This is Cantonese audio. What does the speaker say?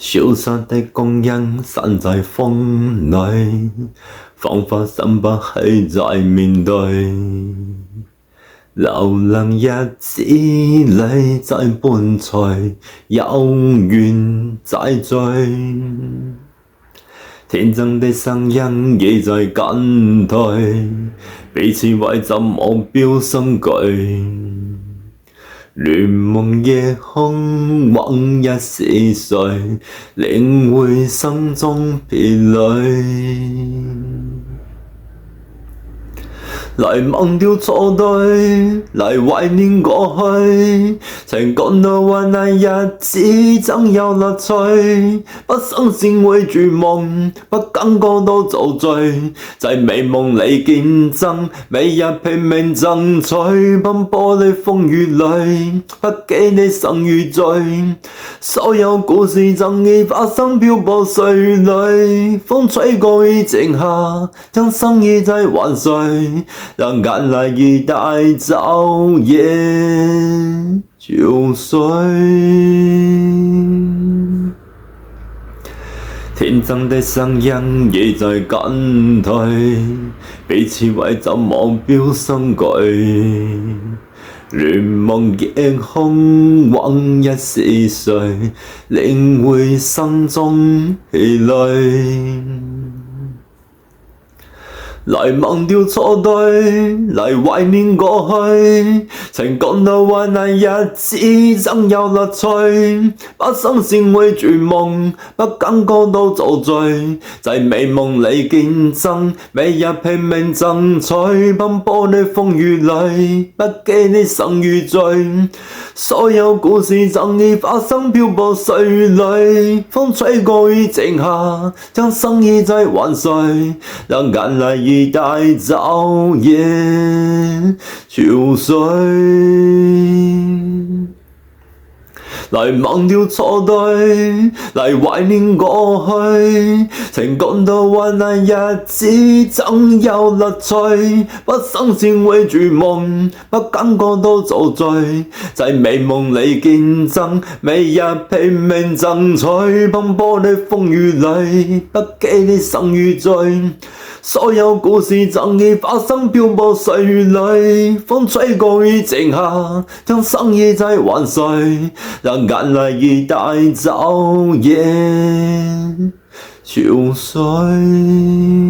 消失的光陰散在風裏，彷彿想不起再面對。流浪日子裏在伴隨，有緣再聚。天真的聲音已在減退，彼此為找目標相距。亂夢夜空，往日是誰，領會心中疲累。嚟忘掉錯對，嚟懷念過去，曾講到話那日子總有樂趣。不相信會絕望，不感覺到陶醉，在美夢裏見證，每日拼命爭取，奔波的風雨裏，不記你生與罪。所有故事曾經發生漂泊歲裏，風吹過已靜下，將心意在還誰？讓眼淚已帶走夜憔悴。天真的聲音已在減退，彼此為找目標相距。亂夢夜空，往日是誰，領會心中疲累。嚟忘掉錯對，嚟懷念過去，曾講到話那日子總有樂趣。不相信會絕望，不感覺到陶醉，在美夢裏見證，每日拼命爭取，奔波的風雨裏，不記你生與罪。所有故事曾經發生漂泊歲裏，風吹過已靜下，將心意在還誰？讓眼淚已帶走夜憔悴。嚟忘掉錯對，嚟懷念過去，曾講到話那日子總有樂趣。不相信會絕望，不感覺到陶醉，在美夢裏見證，每日拼命爭取，奔波的風雨裏，不記你生與罪。所有故事曾經發生漂泊歲裏，風吹過已靜下，將心意在還誰？讓眼淚已帶走夜憔悴。